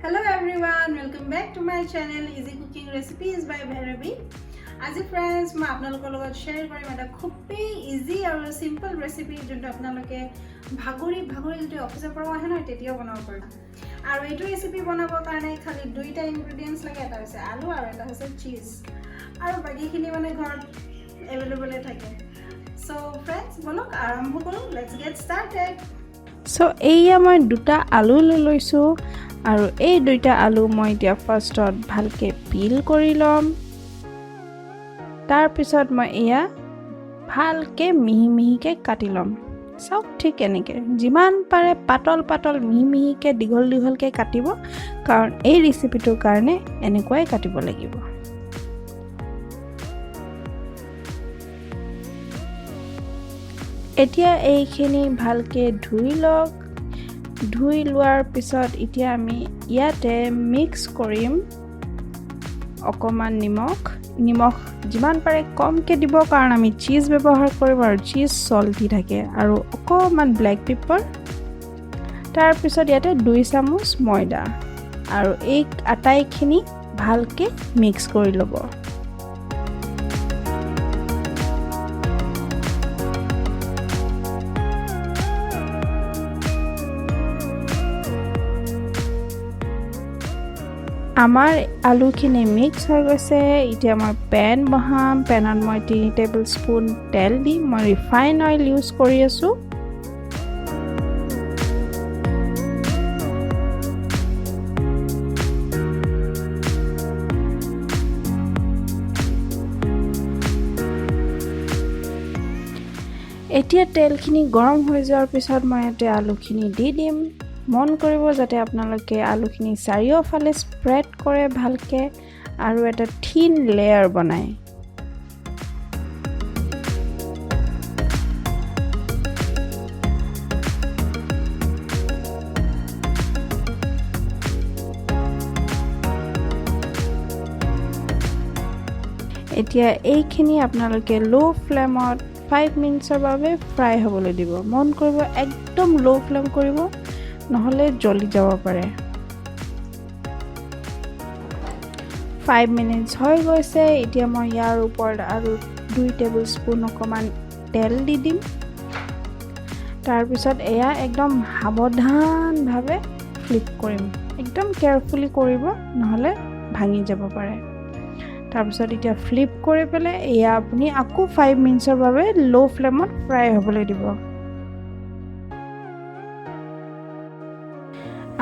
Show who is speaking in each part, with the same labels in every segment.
Speaker 1: Hello everyone, welcome back to my channel Easy Cooking Recipes by Bhairabi. আজি friends মই আপোনালোকৰ লগত share কৰিম এটা খুবেই easy আৰু simple recipe যোনটো আপোনালোকে ভাগৰি যদি অফিচৰ পৰা আহে নহয় তেতিয়াও বনাব পাৰে। আৰু এইটো ৰেচিপি বনাবৰ কাৰণে খালি দুইটা ইনগ্ৰেডিয়েন্টস লাগে, এটা হৈছে আলু আৰু এটা হৈছে চিজ। আৰু বাকিখিনি মানে ঘৰত अवेलेबल থাকে। So friends, বলক আৰম্ভ কৰো, let's get started.
Speaker 2: So এইয়া মই দুটা আলু লৈছো আৰু এই দুইটা আলু মই এতিয়া ফাৰ্ষ্টত ভালকে পিল কৰি লম। তাৰ পিছত মই এয়া ভালকে মিহি কাটি লম। সব ঠিক এনেকে যিমান পাৰে পাতল মিহি দীঘলকে কাটিব, কাৰণ এই ৰেচিপিটোৰ কাৰণে এনেকুৱাই কাটিব লাগিব। এতিয়া এইখিনি ভালকে ধুই লওক। ধুই লোৱাৰ পিছত এতিয়া আমি ইয়াতে মিক্স কৰিম অকমান নিমখ যিমান পাৰে কমকে দিব, কাৰণ আমি চিজ ব্যৱহাৰ কৰিম আৰু চিজ সল্টি থাকে, আৰু অকমান ব্লেক পেপাৰ। তাৰ পিছত ইয়াতে 2 চামুচ ময়দা আৰু এই আটাইখিনি ভালকে মিক্স কৰি ল'ব। আমাৰ আলুখিনি মিক্স হৈ গৈছে। এতিয়া মই পেন বহাম। পেনত মই 3 টেবুল স্পুন তেল দিম। মই ৰিফাইন অইল ইউজ কৰি আছোঁ। এতিয়া তেলখিনি গৰম হৈ যোৱাৰ পিছত মই ইয়াতে আলুখিনি দি দিম। মন কৰিব যাতে আপোনালোকে আলুখিনি চাৰিওফালে স্প্ৰেড কৰে ভালকে আৰু এটা থিন লেয়াৰ বনায়। এতিয়া এইখিনি আপোনালোকে লো ফ্লেমত 5 মিনিটৰ বাবে ফ্ৰাই হ'বলৈ দিব। মন কৰিব একদম লো ফ্লেম কৰিব, নহলে জ্বলি যাব পাৰে। 5 মিনিটস হৈ গৈছে। এতিয়া মই ইয়াৰ ওপৰত আৰু 2 টেবুল স্পুন অকমান তেল দি দিম। তাৰ পিছত এয়া একদম সাৱধানভাৱে ফ্লিপ কৰিম। একদম কেয়াৰফুলি কৰিব, নহলে ভাঙি যাব পাৰে। তাৰ পিছত এতিয়া ফ্লিপ কৰি পেলাই এয়া আপুনি আকৌ 5 মিনিটৰ বাবে লো ফ্লেমত ফ্ৰাই হ'বলৈ দিব।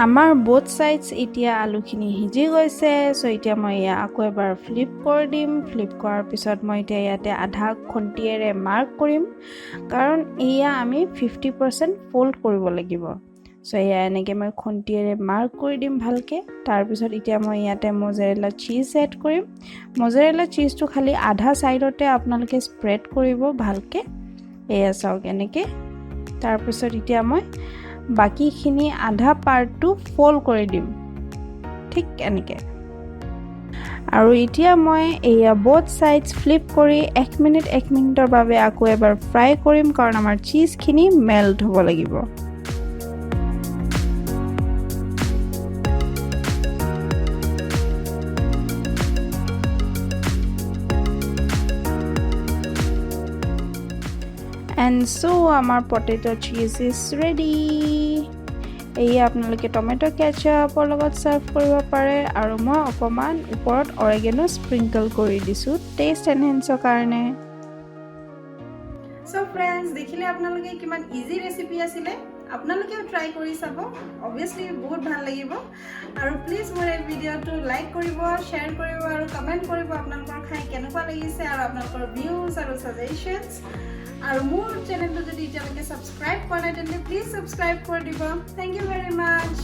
Speaker 2: আমাৰ বোথ সাইডস এতিয়া আলুখিনি সিজি গৈছে। সো এতিয়া মই আকৌ এবাৰ ফ্লিপ কৰি দিম। ফ্লিপ কৰাৰ পিছত মই এতিয়া ইয়াতে আধা খন্তিয়েৰে মাৰ্ক কৰিম, কাৰণ এয়া আমি 50% ফোল্ড কৰিব লাগিব। সো এয়া এনেকৈ মই খন্তিয়েৰে মাৰ্ক কৰি দিম ভালকে। তাৰ পিছত এতিয়া মই ইয়াতে মজাৰেলা চিজ এড কৰিম। মজাৰেলা চিজটো খালি আধা সাইডতে আপোনালোকে স্প্ৰেড কৰিব ভালকে। এয়া চাওক এনেকৈ। তাৰ পিছত এতিয়া মই বাকিখিনি আধা পাৰ্টটো ফোল্ড কৰি দিম, ঠিক এনেকৈ। আৰু এতিয়া মই এয়া বোথ সাইডস ফ্লিপ কৰি 1 মিনিটৰ বাবে আকৌ এবাৰ ফ্ৰাই কৰিম, কাৰণ আমাৰ চিজখিনি মেল্ট হ'ব লাগিব। And so our potato cheese is ready. এই আপোনালোকে টমেটো কেচাপৰ লগত সাৰ্ভ কৰিব পাৰে, আৰু মই অকমান ওপৰত অৰেগেনো স্প্ৰিংকল কৰি দিছো টেষ্ট এনহেন্সৰ কাৰণে।
Speaker 1: So friends, দেখিলে আপোনালোকে কিমান ইজি ৰেচিপি আছিলে। আপোনালোকেও ট্ৰাই কৰি চাব, অবভিয়াসলি বহুত ভাল লাগিব। আৰু প্লিজ মোৰ এই ভিডিঅ'টো লাইক কৰিব, শ্বেয়াৰ কৰিব আৰু কমেন্ট কৰিব আপোনালোকৰ খাই কেনেকুৱা লাগিছে, আৰু আপোনালোকৰ ভিউজ আৰু সাজেশনস। আৰু মোৰ চেনেলটো যদি এতিয়ালৈকে সাবস্ক্ৰাইব কৰা নাই তেন্তে প্লিজ সাবস্ক্ৰাইব কৰি দিব। Thank you very mass.